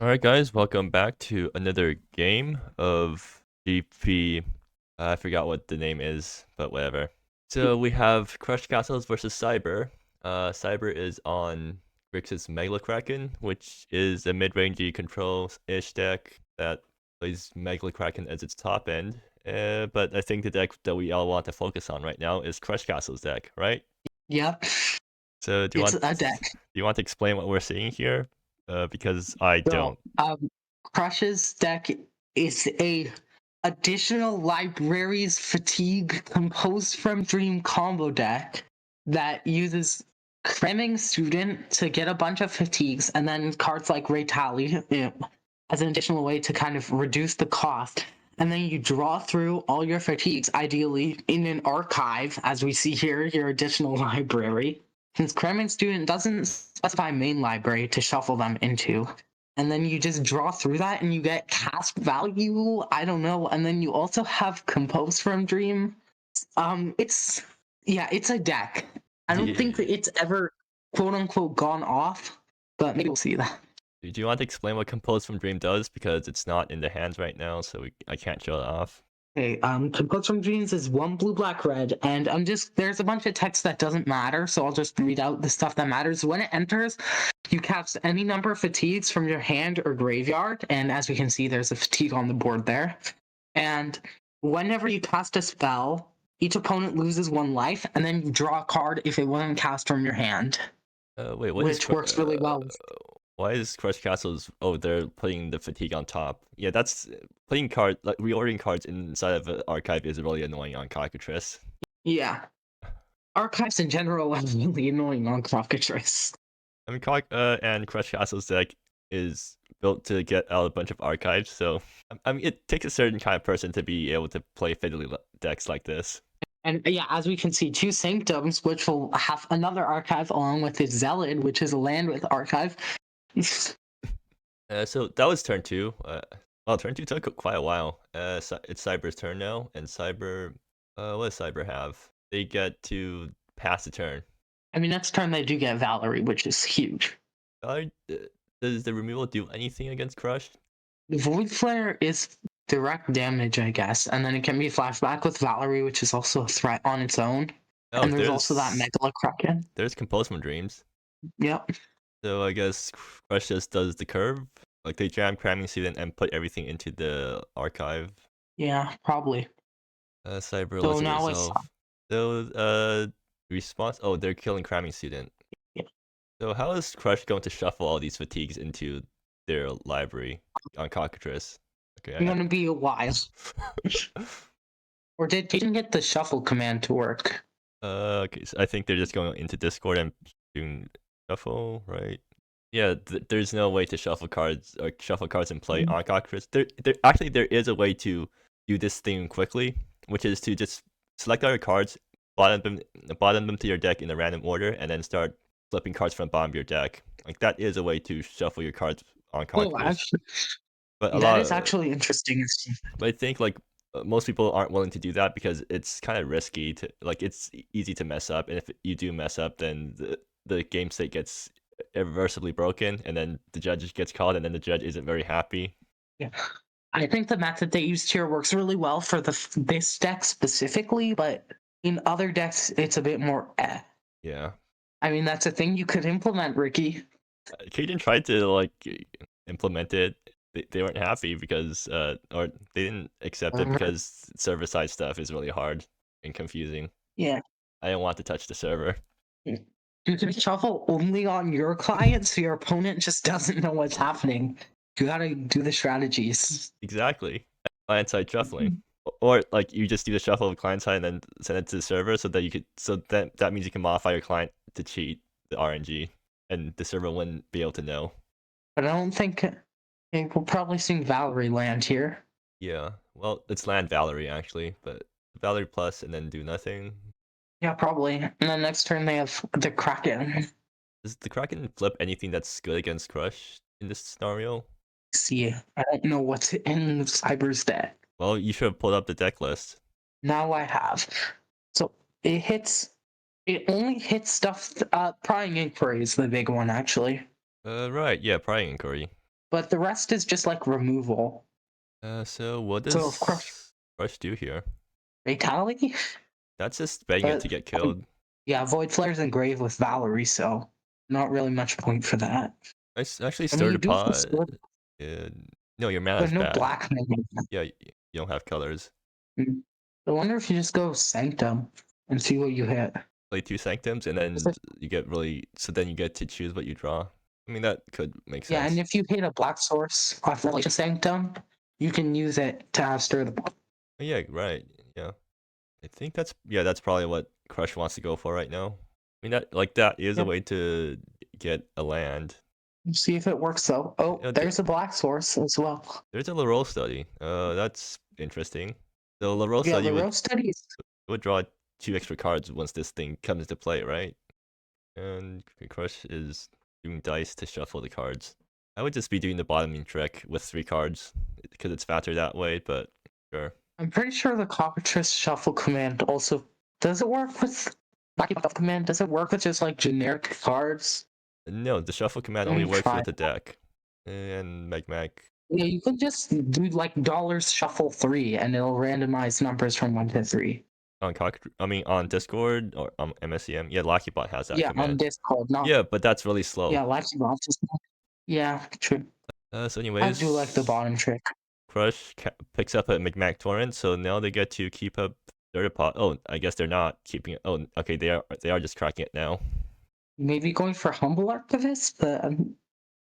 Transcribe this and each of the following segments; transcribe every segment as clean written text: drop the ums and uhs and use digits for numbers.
Alright guys, welcome back to another game of GP. I forgot what the name is, but whatever. So we have Crushcastles versus Cyber. Cyber is on Grixis Megalokraken, which is a mid-rangey control-ish deck that plays Megalokraken as its top end. But I think the deck that we all want to focus on right now is Crushcastles deck, right? Yep, So it's a deck. do you want to explain what we're seeing here? Because I So, don't. Crush's deck is a additional libraries fatigue composed from Dream combo deck that uses cramming student to get a bunch of fatigues, and then cards like Ray Tally as an additional way to kind of reduce the cost. And then you draw through all your fatigues, ideally in an archive, as we see here, your additional library. Since cramming student doesn't specify main library to shuffle them into, and then you just draw through that and you get cast value. I don't know. And then you also have compose from Dream. It's it's a deck. I don't think that it's ever quote unquote gone off, but maybe we'll see that. Do you want to explain what Compose from Dream does? Because it's not in the hands right now, so I can't show it off. Okay, compose from Dreams is one blue, black, red, and there's a bunch of text that doesn't matter, so I'll just read out the stuff that matters. When it enters, you cast any number of fatigues from your hand or graveyard, and as we can see, there's a fatigue on the board there. And whenever you cast a spell, each opponent loses one life, and then you draw a card if it wasn't cast from your hand, Wait, what is which works really well. why is Crush Castles? Oh, they're putting the fatigue on top. Yeah, that's putting like reordering cards inside of an archive is really annoying on Cockatrice. Yeah. Archives in general are really annoying on Crockatrice. I mean, and Crush Castles deck is built to get out a bunch of archives, so I mean, it takes a certain kind of person to be able to play fiddly decks like this. And yeah, as we can see, two Sanctums, which will have another archive along with its Zealot, which is a land with archive. So that was turn two. Well, turn two took quite a while. It's Cyber's turn now, and Cyber, what does Cyber have? They get to pass the turn. I mean, next turn they do get Valerie, which is huge. Does the removal do anything against Crush? Void Flare is direct damage, I guess, and then it can be flashback with Valerie, which is also a threat on its own. Oh, And there's also that Megalokraken. There's Compose from Dreams. Yep. So I guess Crush just does the curve. Like they jam Cramming Student and put everything into the archive. Yeah, probably. Cyber So lets it now resolve. Response. Oh, they're killing Cramming Student. Yeah. So how is Crush going to shuffle all these fatigues into their library on Cockatrice? Okay, It's gonna be a while. Or did you get the shuffle command to work? Okay, so I think they're just going into Discord and doing shuffle, right? Yeah, there's no way to shuffle cards or shuffle cards and play on Cockatrice. There is a way to do this thing quickly, which is to just select all your cards, bottom them to your deck in a random order, and then start flipping cards from the bottom of your deck. Like that is a way to shuffle your cards on Cockatrice. Oh, actually, but that is actually interesting. But I think like most people aren't willing to do that because it's kind of risky to like it's easy to mess up, and if you do mess up, then the game state gets irreversibly broken, and then the judge gets called, and then the judge isn't very happy. Yeah, I think the method they used here works really well for this deck specifically, but in other decks it's a bit more. Yeah. I mean, that's a thing you could implement, Ricky. Kaden tried to like implement it. They weren't happy because or they didn't accept it because server side stuff is really hard and confusing. Yeah. I don't want to touch the server. You can shuffle only on your client, so your opponent just doesn't know what's happening. You gotta do the strategies. Exactly. Client side shuffling. Or like you just do the shuffle of client side and then send it to the server so that you could that means you can modify your client to cheat the RNG and the server wouldn't be able to know. But I don't think we'll probably see Valerie land here. Yeah. Well, it's land Valerie actually, but Valerie plus and then do nothing. Yeah, probably. And then next turn they have the Kraken. Does the Kraken flip anything that's good against Crush in this scenario? See, I don't know what's in Cyber's deck. Well, you should have pulled up the deck list. Now I have. So it only hits stuff. Prying Inquiry is the big one, actually. Right, yeah, Prying Inquiry. but the rest is just like removal. So what So of course, does Crush do here? fatality. That's just betting it to get killed. Yeah, Void Flare's engraved with Valerie, so not really much point for that. I actually I mean, stir you the do have pot. sword, No, your mana's but no bad. black mana. Yeah, you don't have colors. I wonder if you just go Sanctum and see what you hit. Play 2 Sanctums, and then you get so then you get to choose what you draw. I mean, that could make Yeah, and sense. if you hit a black source off Relation Sanctum, you can use it to have stir the pot. Oh, yeah, right. Yeah. I think that's probably what Crush wants to go for right now. I mean, that is a Yep. way to get a land. See if it works though. Oh, You know, there's a black source as well. there's a Larole study. That's interesting. The Larole Yeah, study the row studies. would draw 2 extra cards once this thing comes into play, right? And Crush is doing dice to shuffle the cards. I would just be doing the bottoming trick with 3 cards because it's faster that way, but sure. I'm pretty sure the cockatrice shuffle command also does it work with Lucky Buff command? Does it work with just like generic cards? No, the shuffle command Let only me works try. with the deck. And Magmac. Yeah, you could just do like dollars shuffle 3 and it'll randomize numbers from 1 to 3. On Discord or MSEM. Yeah, LockyBot has that Yeah, on command. Discord, not Yeah, but that's really slow. yeah, Lucky Buff just yeah, true. So I anyways, do like the bottom trick. Crush picks up a Magmac Torrent, so now they get to keep up third pot. Oh, I guess they're not keeping it. Oh, okay, they are just cracking it now. Maybe going for Humble Archivist, but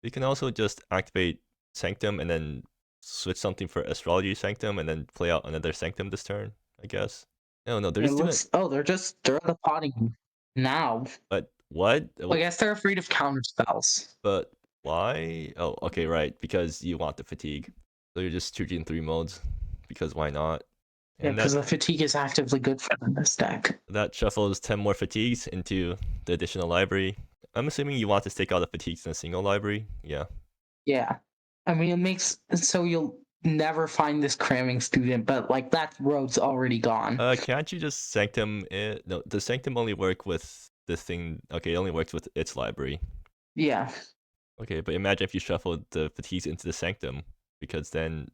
You can also just activate Sanctum and then switch something for Astrology Sanctum and then play out another Sanctum this turn, I guess. No, they're it just doing. looks. Oh, they're just stir the potting now. But what? I guess they're afraid of counter spells. But why? Oh, okay, right. Because you want the fatigue. So you're just choosing 3 modes. Because why not? Yeah, And because the fatigue is actively good for them this deck. that shuffles 10 more fatigues into the additional library. I'm assuming you want to take all the fatigues in a single library. Yeah. Yeah. I mean, it makes so you'll never find this cramming student, but like that road's already gone. Can't you just Sanctum it? No, does Sanctum only work with the thing? Okay, it only works with its library. Yeah. Okay, but imagine if you shuffled the fatigues into the Sanctum, because then,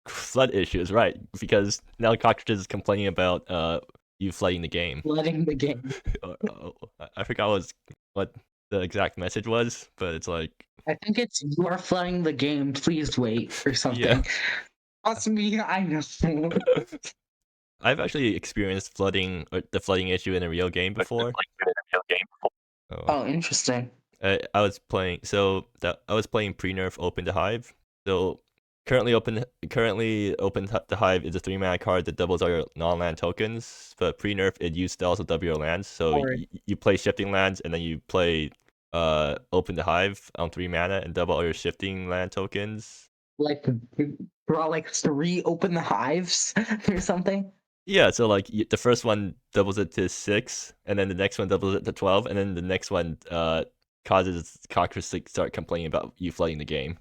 flood issues, right? Because now Cockroaches is complaining about you flooding the game. Letting the game. I forgot what the exact message was, but it's like, I think it's you are flooding the game, please wait, or something. yeah. That's me, I know. I've actually experienced the flooding issue in a real game before. Oh, interesting. I was playing pre-nerf Open the Hive. So currently Open the Hive is a 3-mana card that doubles all your non-land tokens. But pre-nerf it used to also double your lands. So you play shifting lands and then you play Open the Hive on 3 mana and double all your shifting land tokens. Like draw like 3 Open the Hives or something. Yeah, so like the first one doubles it to 6, and then the next one doubles it to 12, and then the next one causes Cockroach to start complaining about you flooding the game.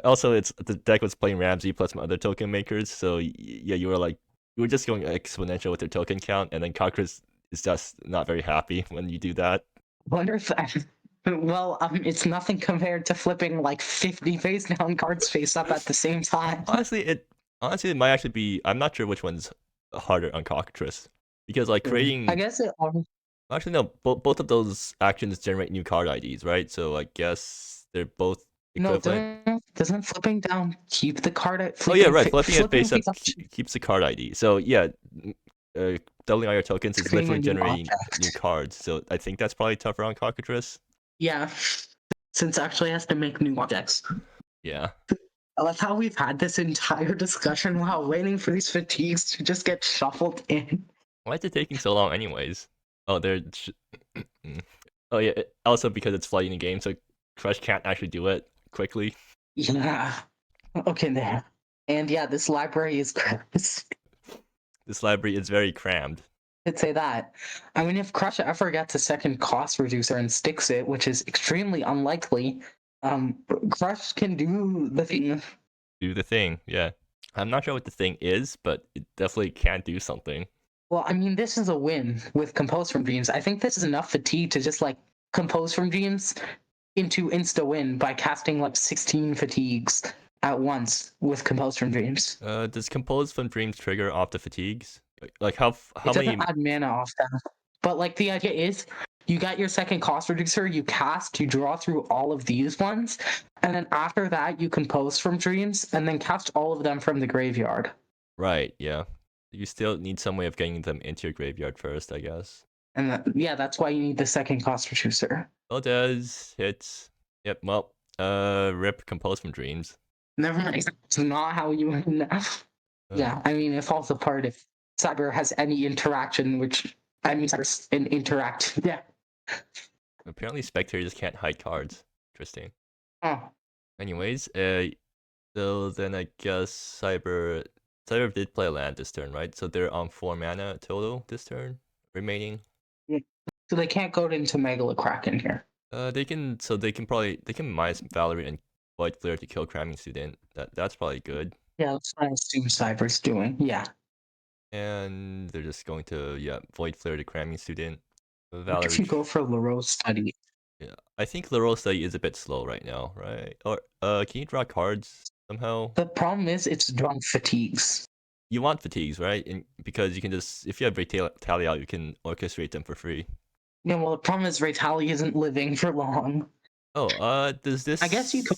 Also, the deck was playing Ramsey plus some other token makers, so yeah, you were just going exponential with your token count, and then Cockroach is just not very happy when you do that. Wonder if it's nothing compared to flipping like 50 face down cards face up at the same time. Honestly, it might actually be. I'm not sure which one's harder on Cockatrice, because like creating. I guess it. Actually, no. Both of those actions generate new card IDs, right? So I guess they're both equivalent. No, doesn't flipping down keep the card at? Oh yeah, right. Flipping it face up keeps the card ID. So yeah, doubling all your tokens is literally generating new cards. So I think that's probably tougher on Cockatrice. Yeah, since it actually has to make new objects. Yeah. I love how we've had this entire discussion while waiting for these fatigues to just get shuffled in. Why is it taking so long, anyways? Oh, oh yeah. Also because it's flooding the game, so Crush can't actually do it quickly. Yeah. Okay, there. And yeah, this library is This library is very crammed. I'd say that. I mean, if Crush ever gets a second cost reducer and sticks it, which is extremely unlikely, Crush can do the thing. Do the thing, yeah. I'm not sure what the thing is, but it definitely can do something. Well, I mean, this is a win with Compose from Dreams. I think this is enough fatigue to just like compose from Dreams into insta-win by casting like 16 fatigues at once with Compose from Dreams. Does Compose from Dreams trigger off the fatigues? Like It how doesn't many? add mana off them. But like the idea is you got your second cost reducer, you cast, you draw through all of these ones, and then after that you Compose from Dreams, and then cast all of them from the graveyard. Right, yeah. You still need some way of getting them into your graveyard first, I guess. And yeah, that's why you need the second cost reducer. Well, does hits. Yep. Well, rip Compose from Dreams. Never mind. It's not how you win. Yeah, I mean, it falls apart if Cyber has any interaction, which I mean, Cyber's an interact. Yeah. Apparently, spectators can't hide cards. Interesting. Oh. Anyways, so then I guess Cyber did play a land this turn, right? So they're on 4 mana total this turn, remaining. Yeah. So they can't go into Megalokraken here. They can minus Valerie and Void Flare to kill Cramming Student. That's probably good. Yeah, that's what I assume Cyber's doing. Yeah. And they're just going to Void Flare to Cramming Student. What if you go for Leroux's Study? Yeah, I think Leroux's Study is a bit slow right now, right? Or can you draw cards somehow? The problem is it's drawing fatigues. You want fatigues, right? And because you can just, if you have Tally out, you can orchestrate them for free. Yeah, well, the problem is Tally isn't living for long. Oh, does this? I guess you could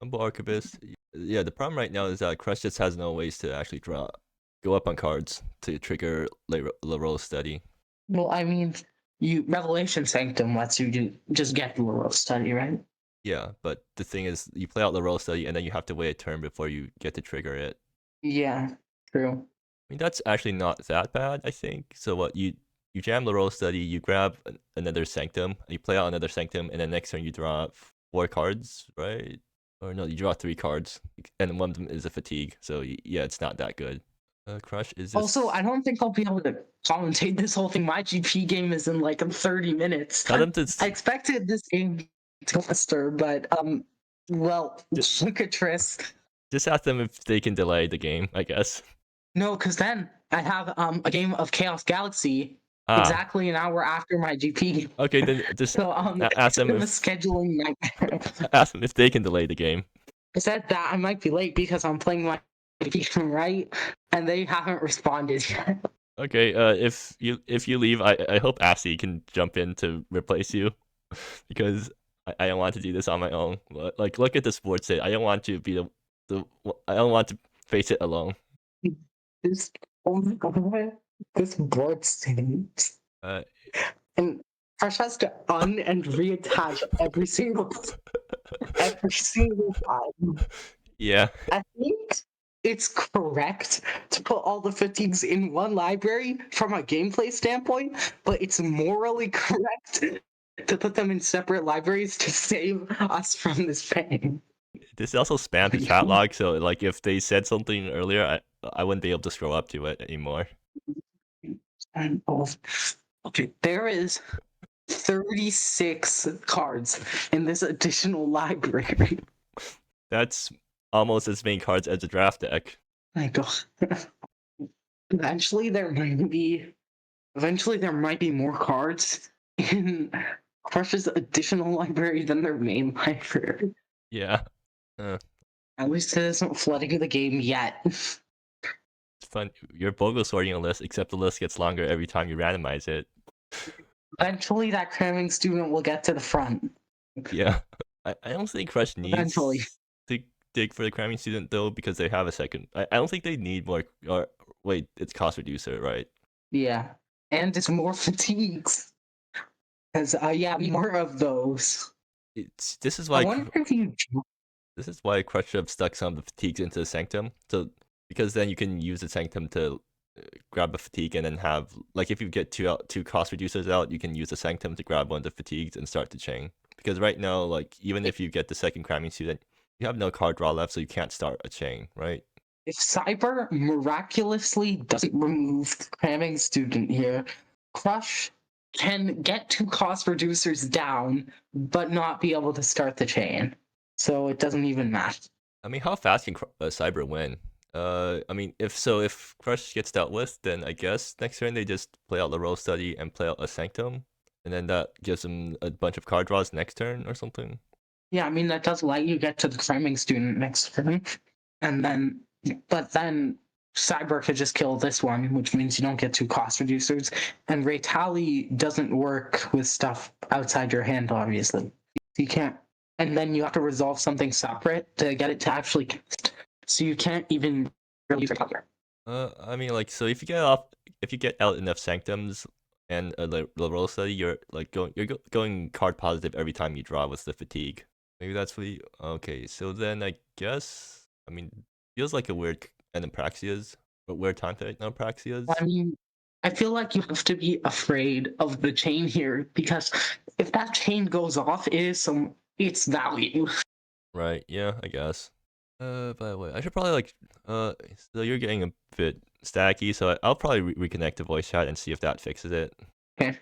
Humble Archivist. Yeah, the problem right now is that Crush just has no ways to actually go up on cards to trigger Leroux's Study. Well, I mean, Revelation Sanctum lets you just get Leroux's Study, right? Yeah, but the thing is, you play out Leroux's Study and then you have to wait a turn before you get to trigger it. Yeah, true. I mean, that's actually not that bad, I think. So what you jam Leroux's Study, you grab another Sanctum, you play out another Sanctum, and then next turn you draw 4 cards, right? Or no, you draw 3 cards, and one of them is a fatigue. So yeah, it's not that good. Crush is this... Also, I don't think I'll be able to commentate this whole thing. My GP game is in like 30 minutes. Tell them to... I expected this game to faster, but well, look at Tris. Just ask them if they can delay the game, I guess. No, because then I have a game of Chaos Galaxy exactly an hour after my GP. Okay, then just so ask them if... a scheduling nightmare. Ask them if they can delay the game. I said that I might be late because I'm playing my GP, right? And they haven't responded yet. Okay, if you leave, I hope Assy can jump in to replace you, because I don't want to do this on my own. Like, look at the sports state. I don't want to be I don't want to face it alone. This this board state. And Crush has to and reattach every single time. Yeah. I think it's correct to put all the fatigues in one library from a gameplay standpoint, but it's morally correct to put them in separate libraries to save us from this pain. This also spammed the chat log, so like if they said something earlier, I wouldn't be able to scroll up to it anymore. Okay, there is 36 cards in this additional library. That's almost as many cards as a draft deck. My God. Eventually there might be more cards in Crush's additional library than their main library. Yeah. At least it isn't flooding the game yet. It's fun. You're bogle sorting a list, except the list gets longer every time you randomize it. Eventually that cramming student will get to the front. Yeah. I don't think Crush needs to dig for the cramming student though, because they have a second. I don't think they need more. Or wait, it's cost reducer, right? Yeah, and it's more fatigues. Because more of those. This is why. I wonder if you... This is why Crush should have stuck some of the fatigues into the Sanctum, so because then you can use the Sanctum to grab a fatigue and then have, like, if you get two cost reducers out, you can use the Sanctum to grab one of the fatigues and start the chain. Because right now, like, even if you get the second cramming student, you have no card draw left, so you can't start a chain, right? If Cyber miraculously doesn't remove the cramming student here, Crush can get 2 cost reducers down, but not be able to start the chain. So it doesn't even matter. I mean, how fast can Cyber win? I mean, if Crush gets dealt with, then I guess next turn they just play out the Leroux's Study and play out a Sanctum. and then that gives him a bunch of card draws next turn or something. Yeah, I mean that does let you get to the cramming student next turn, and then but then Cyber could just kill this one, which means you don't get two cost reducers. And Retali doesn't work with stuff outside your hand, obviously. You can't, and then you have to resolve something separate to get it to actually cast. So you can't even really use Retali. I mean, like, so if you get out enough sanctums and a liberal study, you're like going card positive every time you draw with the fatigue. Maybe that's what you. Okay, so then I guess I mean feels like a weird Anapraxias, but weird time to Anapraxias. I mean, I feel like you have to be afraid of the chain here because if that chain goes off, it's value. Right? Yeah, I guess. By the way, I should probably like. So you're getting a bit stacky, so I'll probably reconnect the voice chat and see if that fixes it. Okay.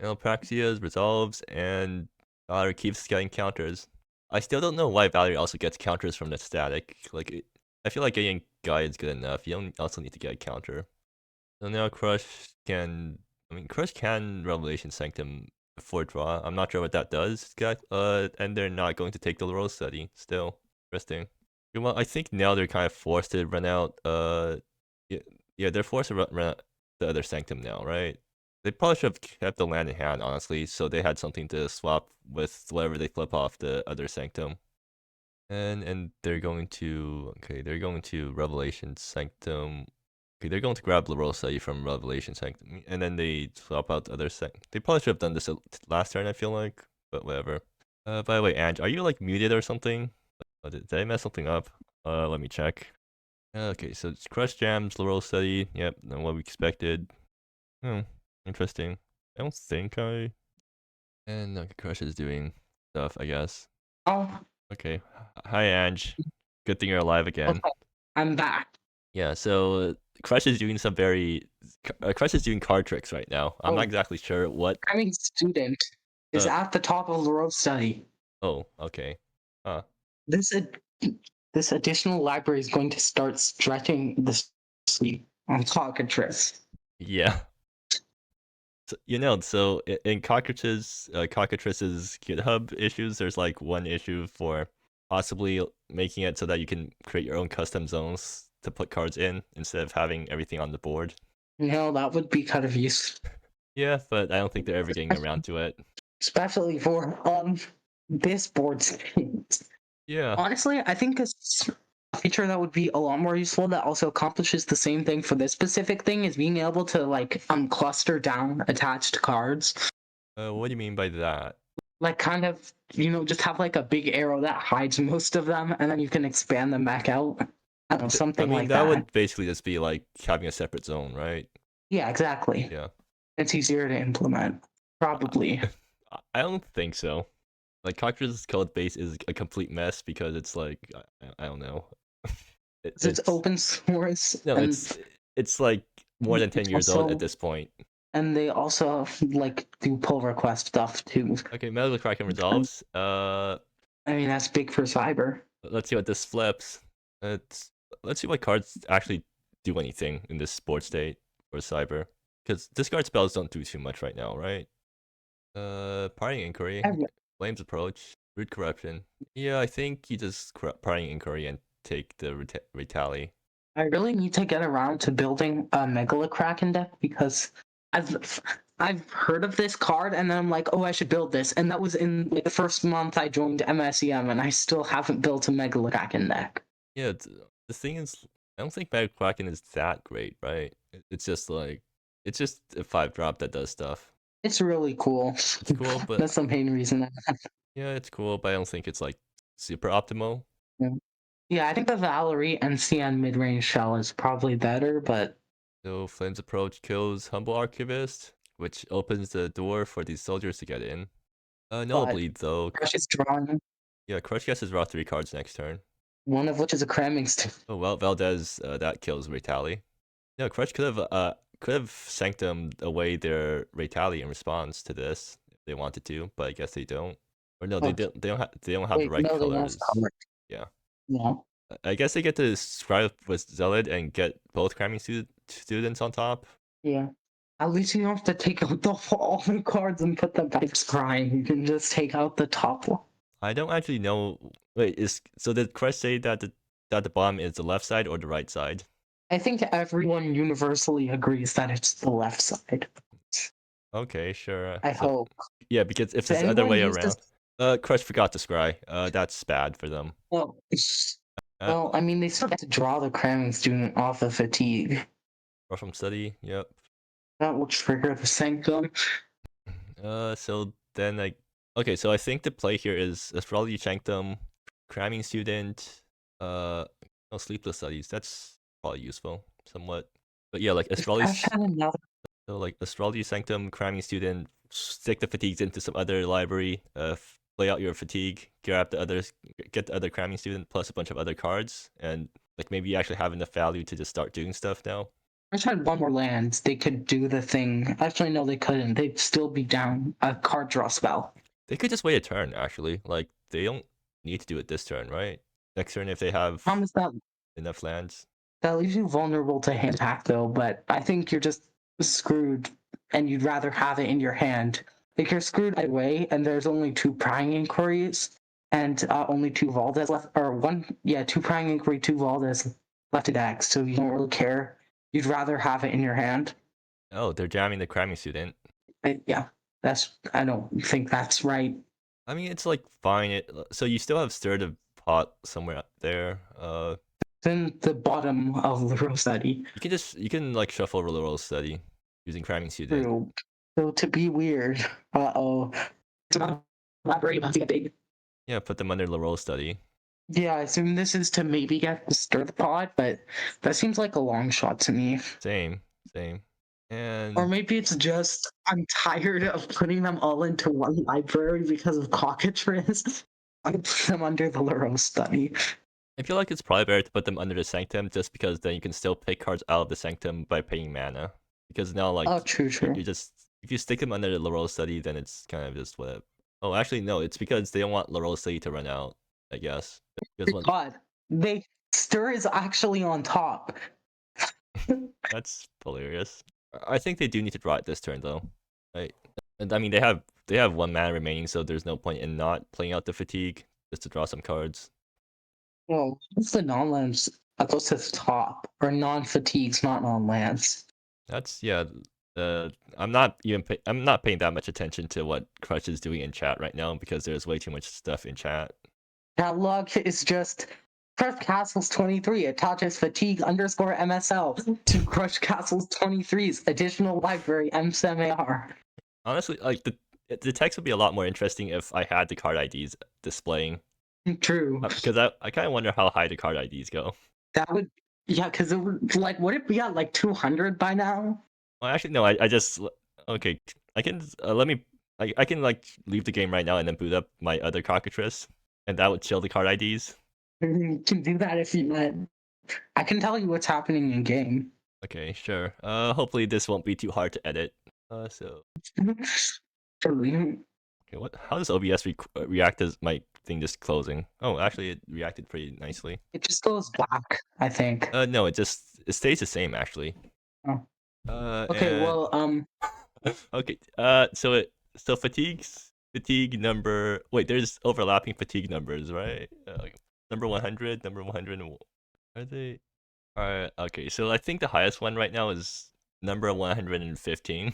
Anapraxias resolves and Valor keeps getting counters. I still don't know why Valerie also gets counters from the static. Like, I feel like getting guide is good enough. You don't also need to get a counter. So now Crush can Revelation Sanctum before draw. I'm not sure what that does, and they're not going to take the Laurel Study. Still, interesting. Well, I think now they're kind of forced to run out. Yeah, yeah, they're forced to run out the other Sanctum now, right? They probably should have kept the land in hand, honestly, so they had something to swap with whatever they flip off the other Sanctum. And they're going to Revelation Sanctum. Okay, they're going to grab Larosa from Revelation Sanctum, and then they swap out the other They probably should have done this last turn, I feel like, but whatever. By the way, Ange, are you like muted or something? Did I mess something up? Let me check. Okay, so it's Crush Jams, Larosa. Yep, not what we expected. Hmm, interesting. I don't think I. And Crush is doing stuff, I guess. Oh, Okay. Hi, Ange. Good thing you're alive again. okay. I'm back. Yeah, so Crush is doing Crush is doing card tricks right now. I'm not Oh, exactly sure what. cramming student is Uh, at the top of the road study. oh, okay. Huh. This ad- this additional library is going to start stretching the sleep on cockatrice. Yeah. So in Cockatrice's GitHub issues, there's like one issue for possibly making it so that you can create your own custom zones to put cards in instead of having everything on the board. No, that would be kind of useful, Yeah, but I don't think they're ever getting around to it. especially for this board state. Yeah. Honestly, I think a feature that would be a lot more useful that also accomplishes the same thing for this specific thing is being able to like cluster down attached cards. What do you mean by that? Like kind of, just have like a big arrow that hides most of them and then you can expand them back out. I don't know, I something mean, like that that. would basically just be like having a separate zone, right? Yeah, exactly. Yeah. It's easier to implement. Probably. I don't think so. Like Cockroach's code base is a complete mess because it's like I don't know. It's open source No, and it's like more than 10 years old at also this point. and they also like do pull request stuff too. Okay, Megalokraken resolves. I mean that's big for cyber. Let's see what this flips. Let's see what cards actually do anything in this board state for cyber. Because discard spells don't do too much right now, right? Prying Inquiry, Flames Approach, Root Corruption. Yeah, I think you just Prying Inquiry and take the Retali. I really need to get around to building a Megalokraken deck because I've heard of this card and then I'm like, oh, I should build this, and that was in like, the first month I joined MSEM, and I still haven't built a Megalokraken deck. Yeah, the thing is, I don't think Megalokraken is that great, right? It's just like it's just a 5-drop that does stuff. It's really cool. It's cool, but that's the main reason. yeah, it's cool, but I don't think it's like super optimal. Yeah, I think the Valerie and CN mid-range shell is probably better, but So Flames Approach kills Humble Archivist, which opens the door for these soldiers to get in. No but bleed though. Crush is drawing, Yeah, Crush guesses draw 3 cards next turn. one of which is a cramming student. Oh well, Valdez that kills Retali. No, Crush could have sanctumed away their Retali in response to this if they wanted to, but I guess they don't. Or no, Oh, they don't have the right no, they won't colors. stop. Yeah. Yeah. I guess they get to scribe with Zealot and get both cramming students on top. Yeah. At least you don't have to take out all the cards and put them back scrying. You can just take out the top one. I don't actually know. Wait, did Crush say that the bottom is the left side or the right side? I think everyone universally agrees that it's the left side. Okay, sure. I So hope. yeah, because if Does it's the other anyone way use around, this? Crush forgot to scry. That's bad for them. Well, Uh, well, I mean, they still have to draw the cramming student off of fatigue. or from study. Yep. That will trigger the sanctum. So then okay, so I think the play here is astrology sanctum, cramming student, no sleepless studies. That's probably useful somewhat. But yeah, like I've had another. so like astrology sanctum, cramming student, stick the fatigues into some other library, play out your fatigue, grab the others, get the other cramming student plus a bunch of other cards, and like maybe you actually have enough value to just start doing stuff now. I tried one more land. They could do the thing. Actually, no, they couldn't. They'd still be down a card draw spell. They could just wait a turn actually. Like they don't need to do it this turn, right? Next turn if they have Problem is that enough lands. that leaves you vulnerable to hand attack, though. But I think you're just screwed, and you'd rather have it in your hand. Like you're screwed either way, and there's only two prying inquiries, and only two Valdez left, or one, yeah, two prying inquiry, two Valdez left to deck. So you don't really care. You'd rather have it in your hand. Oh, they're jamming the cramming student. Yeah, I don't think that's right. I mean, it's like fine. So you still have stirred a pot somewhere up there. Then the bottom of the Rossetti. You can like shuffle roll study using cramming student. True. So to be weird, uh-oh. It's not elaborate about the big. Yeah, put them under the roll study. Yeah, I assume this is to maybe get to stir the pot, but that seems like a long shot to me. Same. And Or maybe it's just I'm tired of putting them all into one library because of cockatrice. I put them under the Laro study. I feel like it's probably better to put them under the sanctum just because then you can still pick cards out of the sanctum by paying mana. Because now like Oh, true. you just if you stick them under the Laurel study, then it's kind of just what. Oh, actually no, it's because they don't want Laurel study to run out. I guess. God, they stir is actually on top. That's hilarious. I think they do need to draw it this turn though. Right? And I mean they have one mana remaining, so there's no point in not playing out the fatigue just to draw some cards. Well, what's the non-lands close to the top? Or non-fatigues, not non-lands. That's yeah. I'm not I'm not paying that much attention to what Crush is doing in chat right now because there's way too much stuff in chat. Catalog is just Crushcastles 23 attaches fatigue underscore MSL to Crushcastles 23's additional library MSEM. Honestly, like the text would be a lot more interesting if I had the card IDs displaying. True. Because I kind of wonder how high the card IDs go. That would, yeah, because it would, like, would it be at like 200 by now? Well, actually, no. I just okay. I can let me. I can like leave the game right now and then boot up my other cockatrice, and that would chill the card IDs. You can do that if you want. I can tell you what's happening in game. Okay, sure. Hopefully this won't be too hard to edit. So. True. Okay, what? How does OBS react as my thing just closing? Oh, actually, it reacted pretty nicely. It just goes back, I think. No, it stays the same actually. Oh. And... Okay, well, okay. So fatigue number. Wait, there's overlapping fatigue numbers, right? Number 100, number 100. Are they? Okay. So I think the highest one right now is number 115.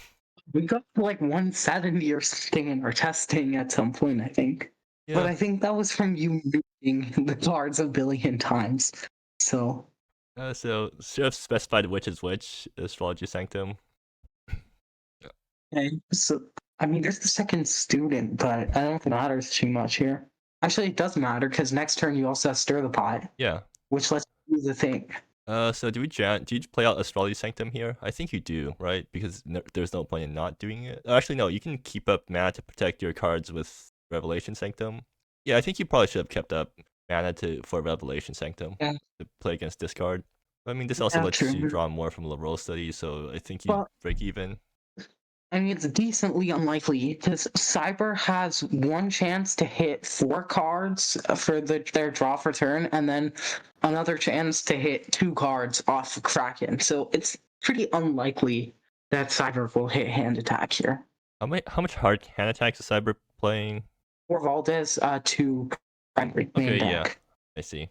we got like 170 or something in our testing at some point, I think. Yeah. But I think that was from you moving the cards a billion times. So. So should have specified which is which astrology sanctum. Okay. So I mean, there's the second student, but I don't think it matters too much here. Actually, it does matter because next turn you also have stir the pot. Yeah. Which lets you do the thing. So do you play out astrology sanctum here? I think you do, right? Because there's no point in not doing it. Actually, no. You can keep up mana to protect your cards with revelation sanctum. Yeah, I think you probably should have kept up mana for revelation sanctum to play against discard. I mean, this also lets you draw more from Laurel study, so I think you break even. I mean, it's decently unlikely because Cyber has one chance to hit 4 cards for their draw for turn, and then another chance to hit 2 cards off Kraken. So it's pretty unlikely that Cyber will hit hand attack here. How much hard hand attacks is Cyber playing? Or Valdez to friendly main Okay, yeah, deck. I see.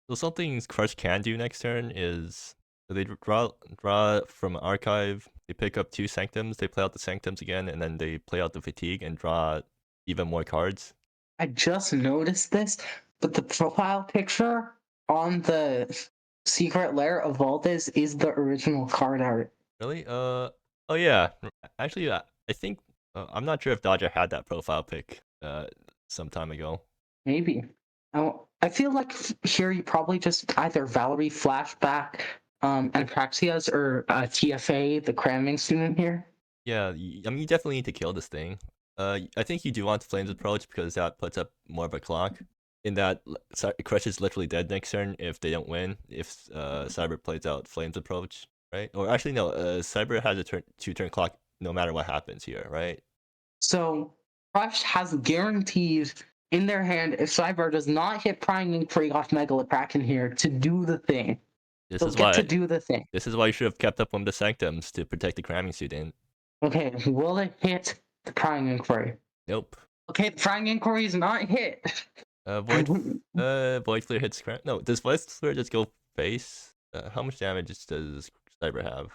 So something Crush can do next turn is they draw from archive. They pick up 2 sanctums. They play out the sanctums again, and then they play out the fatigue and draw even more cards. I just noticed this, but the profile picture on the secret lair of Valdez is the original card art. Really? Oh yeah. Actually, I think I'm not sure if Dodger had that profile pic some time ago. Maybe. I feel like here you probably just either Valerie flashback Anpraxias or TFA, the cramming student here. Yeah, I mean, you definitely need to kill this thing. I think you do want Flames approach because that puts up more of a clock. In that, Crush is literally dead next turn if they don't win. If Cyber plays out Flames approach, right? Or actually, no. Cyber has a 2-turn clock no matter what happens here, right? So Crush has guaranteed in their hand if Cyber does not hit Prying Inquiry off Megalokraken here to do the thing. This They'll is get why. to do the thing. This is why you should have kept up on the sanctums to protect the cramming student. Okay, will it hit the Prying Inquiry? Nope. Okay, the Prying Inquiry is not hit. Void Flare hits cram. No, does Void Flare just go face? How much damage does Cyber have?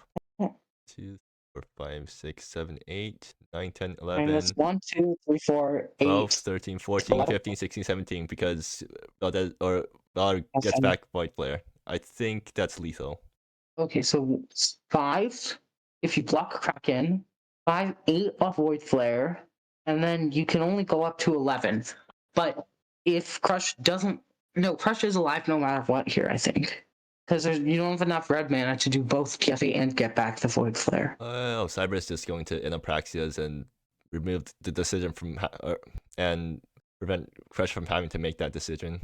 2, 4, 5, 6, 7, 8, 9, 10, 11. Minus 1, 2, 3, 4, 12, 8. 13, 14, 15, 16, 17, because Valor gets back Void Flare. I think that's lethal. Okay, so 5 if you block Kraken, 5, 8 off Void Flare, and then you can only go up to 11. But if Crush doesn't... No, Crush is alive no matter what here, I think. Because you don't have enough red mana to do both TFA and get back the Void Flare. Oh, Cyber is just going to Inapraxias and remove the decision from and prevent Crush from having to make that decision.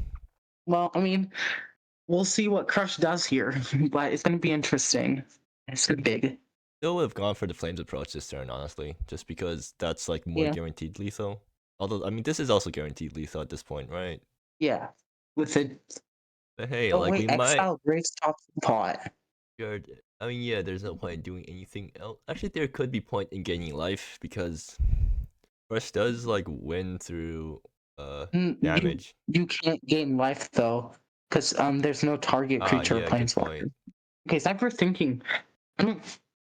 Well, I mean, we'll see what Crush does here, but it's going to be interesting. It's big. Still would have gone for the Flames approach this turn, honestly, just because that's like more guaranteed lethal. Although, I mean, this is also guaranteed lethal at this point, right? Yeah, with it. But hey, Oh like wait, we might. Exile Grace top pot. I mean, yeah, there's no point in doing anything else. Actually, there could be point in gaining life because Crush does like win through damage. You can't gain life though, because there's no target creature Yeah, planeswalker. Okay, Cyber thinking.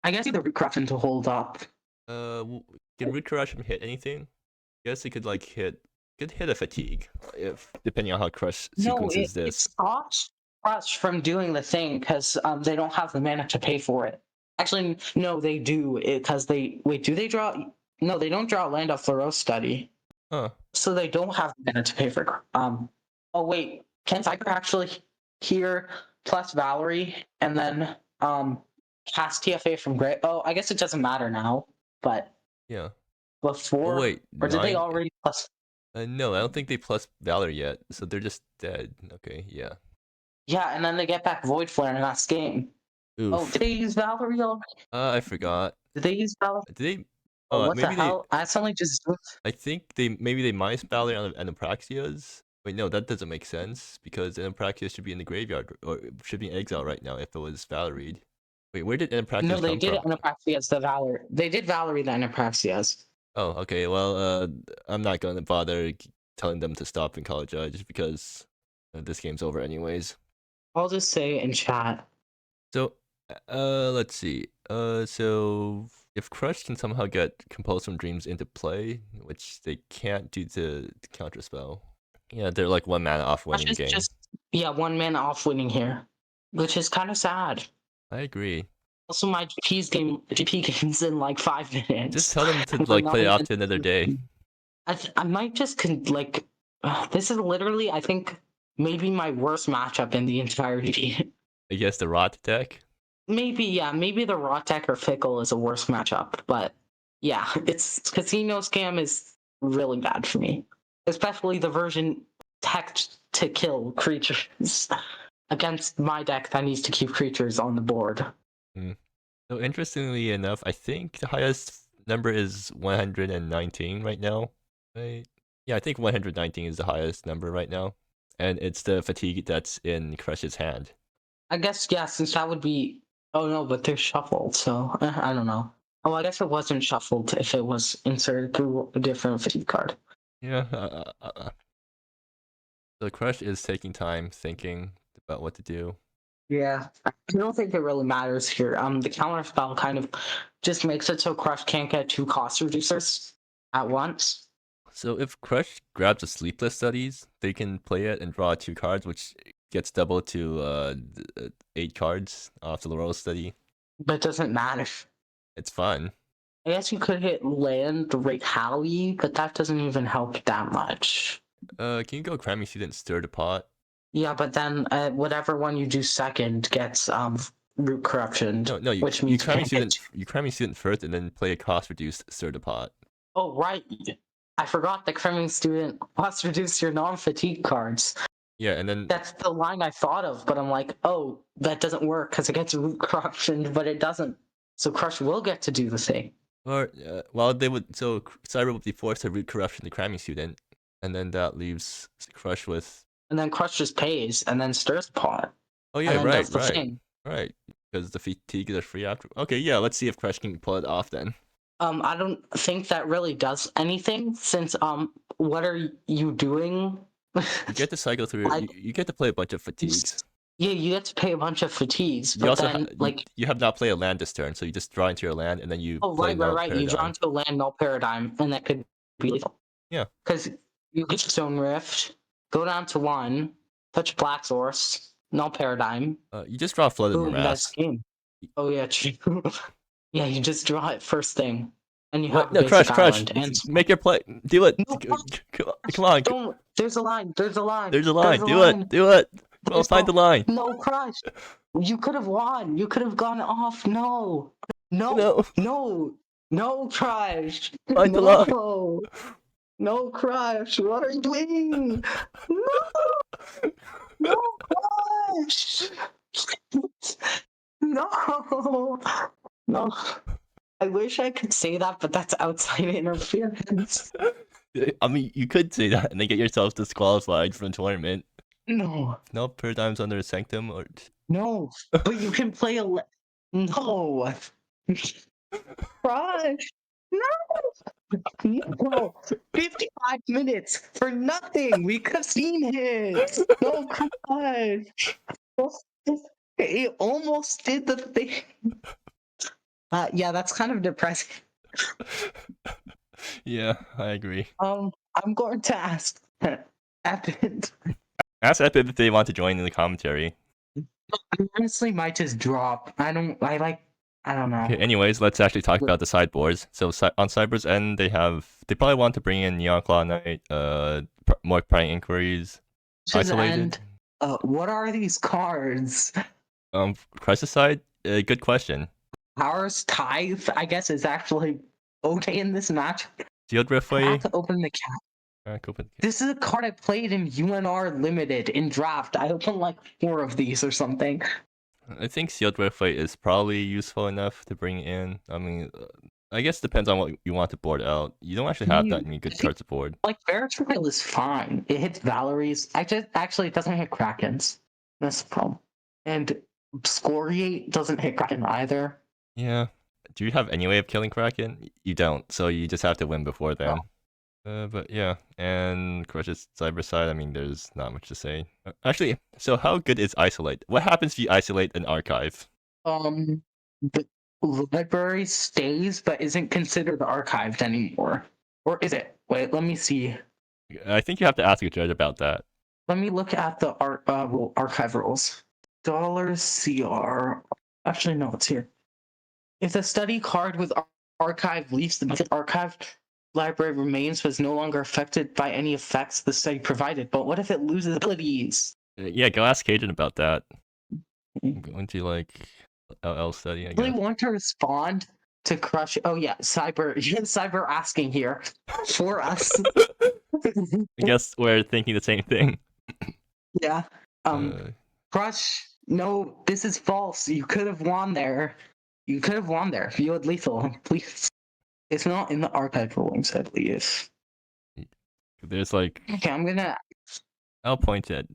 I guess either Rootcraft to hold up. Can Rootcraft hit anything? I guess it could like hit a fatigue if depending on how Crush sequences this. It stops Crush from doing the thing because they don't have the mana to pay for it. Actually, no, they do because they do they draw? No, they don't draw Land of Fluoro Study. Huh. So they don't have the mana to pay for. Oh wait, can Cyber actually here plus Valerie and then cast TFA from Gray? Oh, I guess it doesn't matter now, but yeah. Before, wait, or did they already plus? No, I don't think they plus Valor yet, so they're just dead. Okay, yeah. Yeah, and then they get back Void Flare in that game. Oof. Oh, did they use Valerie already? I forgot. Did they use Valerie? Did they? Oh, what maybe the hell? I suddenly just. I think they minus Valerie on Anapraxias. Wait, no, that doesn't make sense because Anapraxias should be in the graveyard or should be in exile right now if it was Valeried. Wait, where did Anapraxias come from? No, they did Anapraxias the Valerie. They did Valerie the Anapraxias. Oh, okay. Well, I'm not gonna bother telling them to stop in college just because this game's over anyways. I'll just say in chat. So, let's see. So if Crush can somehow get Compulsive Dreams into play, which they can't due to the counterspell, yeah, they're like 1 mana off winning game. Just 1 mana off winning here, which is kind of sad. I agree. Also, my GP game's in like 5 minutes. Just tell them to like play it off to another day. I might just this is literally, I think, maybe my worst matchup in the entire GP. I guess the Rot deck? Maybe the Rot deck or Fickle is a worse matchup, but yeah, it's Casino Scam is really bad for me. Especially the version tech to kill creatures against my deck that needs to keep creatures on the board. So interestingly enough, I think the highest number is 119 right now. Right? Yeah, I think 119 is the highest number right now. And it's the fatigue that's in Crush's hand. I guess, yeah, since that would be Oh no, but they're shuffled, so I don't know. Oh, I guess it wasn't shuffled if it was inserted through a different fatigue card. Yeah. The Crush is taking time thinking about what to do. Yeah, I don't think it really matters here. The counter spell kind of just makes it so Crush can't get two cost reducers at once. So if Crush grabs a Sleepless Studies, they can play it and draw 2 cards, which gets doubled to 8 cards off the Laurel Study. But it doesn't matter. It's fun. I guess you could hit land Rate Howie, but that doesn't even help that much. Can you go Cramming Student Stir the Pot? Yeah, but then whatever one you do second gets Root Corruption, No, which you means Cramming Student first and then play a cost reduced Stir the Pot. Oh right, I forgot that Cramming Student must reduce your non-fatigue cards. Yeah, and then That's the line I thought of, but I'm like, oh, that doesn't work because it gets Root Corruption, but it doesn't. So Crush will get to do the thing. or Cyber would be forced to Root Corruption the Cramming Student, and then that leaves Crush with. And then Crush just pays and then stirs the pot. Oh yeah, and then right, does the thing. right. Because the fatigue is free after. Okay, yeah, let's see if Crush can pull it off then. I don't think that really does anything since what are you doing? You get to cycle through. You get to play a bunch of fatigues. Yeah, you get to pay a bunch of fatigues, You but also then you have not played a land this turn, so you just draw into your land and then you. Oh play right. You draw Paradigm. into a land null paradigm, and that could be lethal. Yeah. Because you get Stone Rift, go down to 1, touch Black Source, null paradigm. You just draw Flooded Boom, Morass. that's game. Oh yeah, true. Yeah, you just draw it first thing, and you What? have No, basic Crush. island. And Make your play. Do it. No, Come on. don't. There's a line. There's a line. Do it. Do it. Well, find the line. No, Crush. You could have won. You could have gone off. No, Crush. Find the line. No, Crush. What are you doing? No, Crush. No. I wish I could say that, but that's outside interference. I mean, you could say that and then get yourself disqualified from the tournament. No. No paradigms under a sanctum or. No, but you can play No. Crush. No. 55 minutes for nothing. We could have seen it. No, Crush. It almost did the thing. Yeah, that's kind of depressing. Yeah, I agree. I'm going to ask Epid. Ask Epid if they want to join in the commentary. I honestly might just drop. I don't know. Okay, anyways, let's actually talk about the sideboards. So on Cyber's end, they probably want to bring in Neon Claw Knight, more prying inquiries, isolated. What are these cards? Crisis side, good question. Ours Tithe, I guess, is actually okay in this match. Sealed Riftway. I have to open the cap. This is a card I played in UNR Limited in draft. I opened like 4 of these or something. I think Sealed Riftway is probably useful enough to bring in. I mean, I guess it depends on what you want to board out. You don't actually have that many good cards to board. Like Veritrail is fine. It hits Valerie's. Actually it doesn't hit Krakens. That's the problem. And Scoriate doesn't hit Kraken either. Yeah. Do you have any way of killing Kraken? You don't, so you just have to win before then. But yeah, and Crush's Cyber side, I mean, there's not much to say. Actually, so how good is Isolate? What happens if you isolate an archive? The library stays, but isn't considered archived anymore. Or is it? Wait, let me see. I think you have to ask a judge about that. Let me look at the archive rules. $CR. Actually, no, it's here. If the study card with archive leaves the archived library remains but is no longer affected by any effects the study provided. But what if it loses abilities? Yeah, go ask Cajun about that. I'm going to like LL study, I guess. Really want to respond to Crush. Oh yeah, Cyber asking here for us. I guess we're thinking the same thing. Yeah. Crush, no, this is false. You could have won there. You could have won there if you had lethal. Please. It's not in the archive rulings, I believe. There's like. Okay, I'm gonna. I'll point it.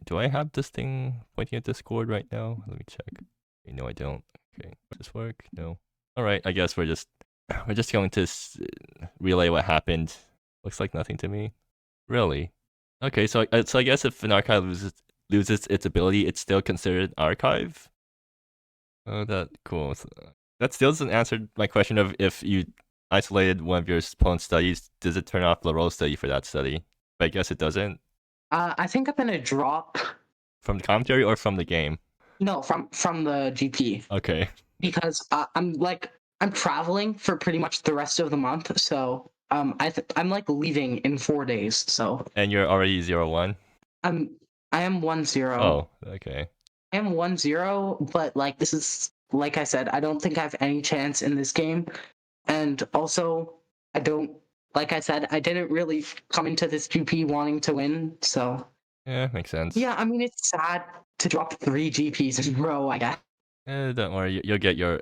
Do I have this thing pointing at Discord right now? Let me check. No, I don't. Okay, does this work? No. All right, I guess we're just going to relay what happened. Looks like nothing to me. Really? Okay, so I guess if an archive loses its ability, it's still considered an archive. Oh, that cool. So, that still doesn't answer my question of if you isolated one of your opponent's studies, does it turn off the role study for that study? But I guess it doesn't. I think I'm gonna drop. From the commentary or from the game? No, from the GP. Okay. Because I'm traveling for pretty much the rest of the month, so I'm like leaving in 4 days, so And you're already 0-1? I am 1-0. Oh, okay. I am 1-0, but like this is like I said, I don't think I have any chance in this game, and also I don't like I said, I didn't really come into this GP wanting to win, so Yeah, makes sense. yeah, I mean it's sad to drop 3 GPs in a row, I guess. Don't worry, you'll get your.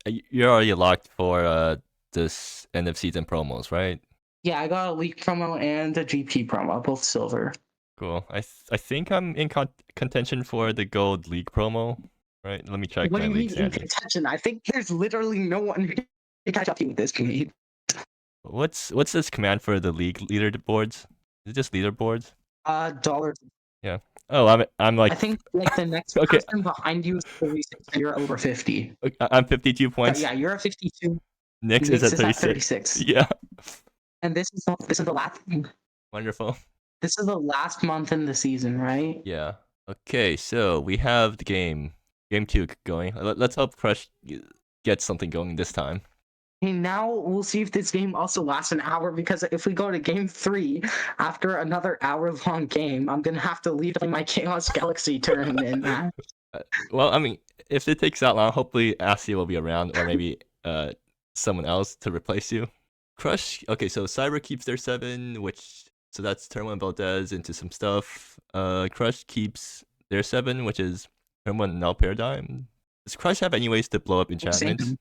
You're already locked for this end of season promos, right? Yeah, I got a league promo and a GP promo, both silver. Cool. I think I'm in contention for the gold league promo. Right. Let me check What my do you league mean in standings. contention? I think there's literally no one who can catch up to you with this game. What's this command for the league leaderboards? Is it just leaderboards? Dollars. Yeah. Oh, I'm like. I think like the next Okay. person behind you is 36. You're over 50. I'm 52 points. Yeah, you're at 52. Nix is at 36. 36. Yeah. And this is the last. Wonderful. This is the last month in the season, right? Yeah. Okay, so we have the game 2 going. Let's hope Crush gets something going this time. Okay, now we'll see if this game also lasts an hour, because if we go to game 3 after another hour-long game, I'm gonna have to leave my Chaos Galaxy tournament. Well, I mean, if it takes that long, hopefully Assia will be around, or maybe someone else to replace you. Crush. Okay, so Cyber keeps their 7, so that's turn 1 Valdez into some stuff. Crush keeps their 7, which is turn 1 Null Paradigm. Does Crush have any ways to blow up enchantments?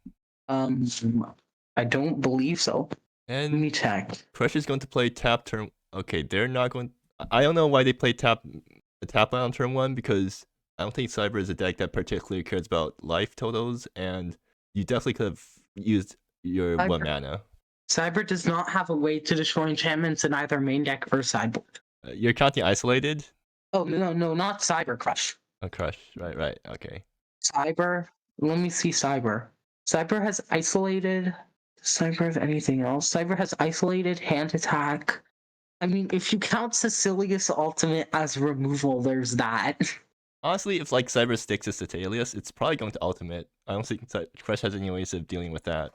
I don't believe so. And Let me check. Crush is going to play tap turn. Okay, they're not going. I don't know why they play the tap line on turn 1, because I don't think Cyber is a deck that particularly cares about life totals, and you definitely could have used your 1 mana. Cyber does not have a way to destroy enchantments in either main deck or sideboard. You're counting isolated? Oh, no, not Cyber, Crush. Oh, Crush. Right. Okay. Cyber. Let me see Cyber. Cyber has isolated. Does Cyber have anything else? Cyber has isolated, hand attack. I mean, if you count Cecilius Ultimate as removal, there's that. Honestly, if like Cyber sticks to Cetalius, it's probably going to ultimate. I don't think Crush has any ways of dealing with that.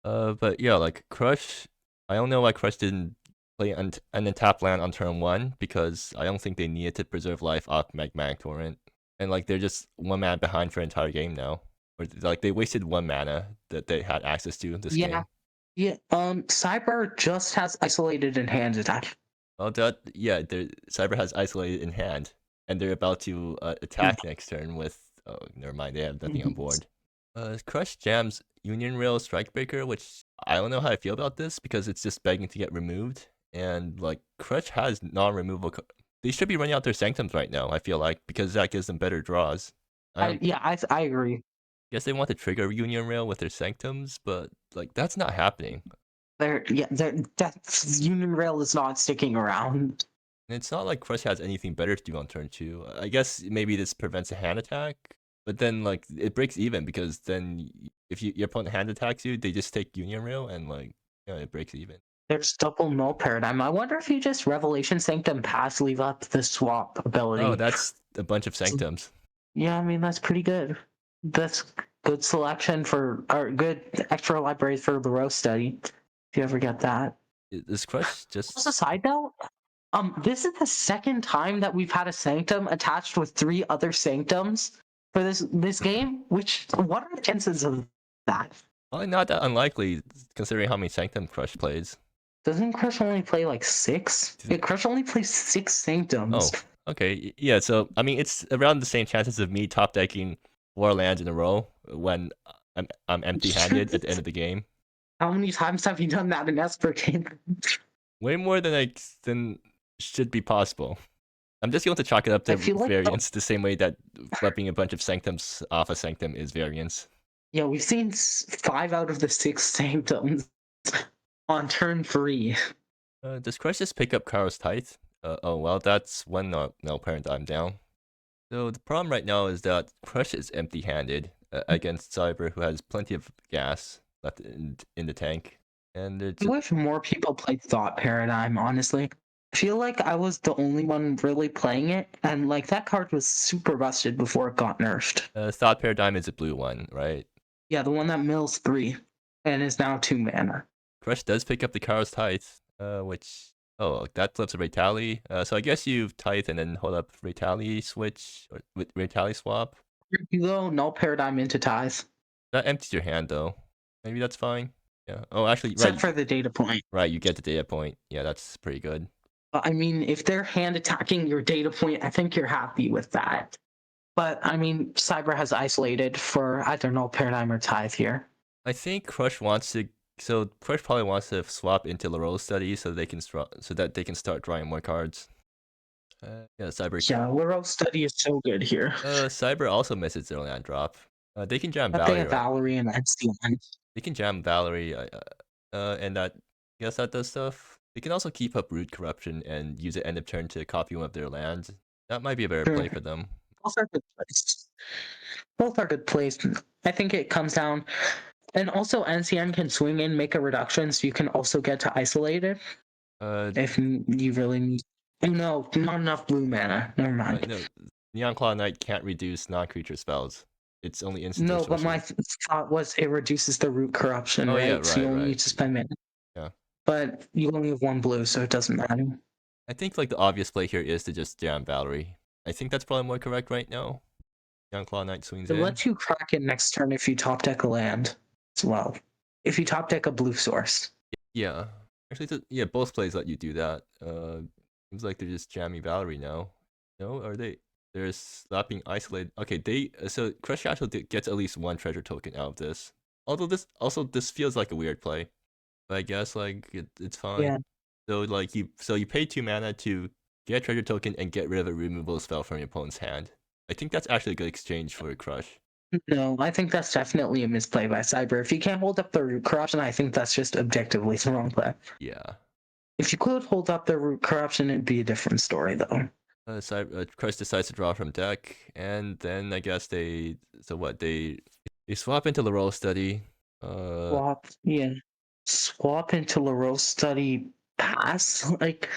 But yeah, like Crush, I don't know why Crush didn't play an untap land on turn 1, because I don't think they needed to preserve life off Magmatic Torrent. And like they're just 1 mana behind for an entire game now. Or like they wasted 1 mana that they had access to this game. Yeah, Cyber just has isolated in hand attack. Well, Cyber has isolated in hand, and they're about to attack next turn with. Oh, never mind, they have nothing on board. Crush jams Union Rail Strikebreaker, which I don't know how I feel about this, because it's just begging to get removed, and like Crush has non-removal. They should be running out their Sanctums right now, I feel like, because that gives them better draws. I agree. Guess they want to trigger Union Rail with their Sanctums, but like that's not happening. Union Rail is not sticking around. And it's not like Crush has anything better to do on turn 2. I guess maybe this prevents a hand attack, but then like it breaks even, because then if your opponent hand attacks you, they just take Union Rail, and like it breaks even. There's double null paradigm. I wonder if you just Revelation Sanctum pass, leave up the swap ability. Oh, that's a bunch of Sanctums. Yeah, I mean that's pretty good. That's good selection or good extra libraries for the row study. If you ever get that. Is Crush just? As a side note, this is the second time that we've had a Sanctum attached with 3 other Sanctums for this game. What are the chances of that? Probably not that unlikely, considering how many Sanctum Crush plays. Doesn't Crush only play like 6? Yeah, Crush only plays 6 Sanctums. Oh, okay. Yeah, so I mean, it's around the same chances of me top decking 4 lands in a row when I'm empty-handed at the end of the game. How many times have you done that in Esper game? Way more than should be possible. I'm just going to chalk it up I to feel like variance, the same way that flipping a bunch of sanctums off a sanctum is variance. yeah, we've seen 5 out of the 6 sanctums on turn 3. Does Crush just pick up Karo's Tithe? Oh well, that's one no paradigm down. So the problem right now is that Crush is empty-handed against Cyber, who has plenty of gas left in the tank, and it's I wish more people played Thought Paradigm, honestly. I feel like I was the only one really playing it, and like that card was super busted before it got nerfed. Thought Paradigm is a blue one, right? Yeah, the one that mills 3 and is now 2 mana. Crush does pick up the Karo's Tithe, which that flips a Retali. So I guess you Tithe and then hold up Retali switch or with Retali swap. You go null paradigm into ties, That empties your hand though. Maybe that's fine. Yeah. Oh, actually, except right. for the data point. Right, you get the data point. Yeah, that's pretty good. I mean, if they're hand attacking your data point, I think you're happy with that. But I mean, Cyber has isolated for either null paradigm or tithe here. I think Crush wants to. So Crush probably wants to swap into Laroe's study so they can so that they can start drawing more cards. Yeah, Cyber. Yeah, Laro study is so good here. Cyber also misses their land drop. They can jam But they Valerie, have right? Valerie and MSEM. They can jam Valerie, and that. Yes, that does stuff. They can also keep up Root Corruption and use it end of turn to copy one of their lands. That might be a better play for them. Both are good plays. Both are good plays. I think it comes down. And also, NCN can swing in, make a reduction, so you can also get to isolated if you really need. Oh no, not enough blue mana. Never mind. No, Neon Claw Knight can't reduce non-creature spells. It's only instant. No, but my thought was it reduces the root corruption, Oh, right? yeah, right, So you only right. need to spend mana. Yeah. But you only have 1 blue, so it doesn't matter. I think like the obvious play here is to just jam Valerie. I think that's probably more correct right now. Neon Claw Knight swings It in. lets you crack it next turn if you top deck a land as well. If you top deck a blue source. Yeah. Actually, yeah, both plays let you do that. Seems like they're just jamming Valerie now. No, are they? They're slapping isolated. Okay, so Crushcastles gets at least 1 treasure token out of this. Although this feels like a weird play, but I guess like it's fine. Yeah. So like you pay 2 mana to get a treasure token and get rid of a removable spell from your opponent's hand. I think that's actually a good exchange for a Crush. No, I think that's definitely a misplay by Cyber. If you can't hold up the root corruption, I think that's just objectively the wrong play. Yeah. If you could hold up the root corruption, it'd be a different story, though. Crush decides to draw from deck, and then I guess they swap into the roll study. Swap into Laro study pass. Like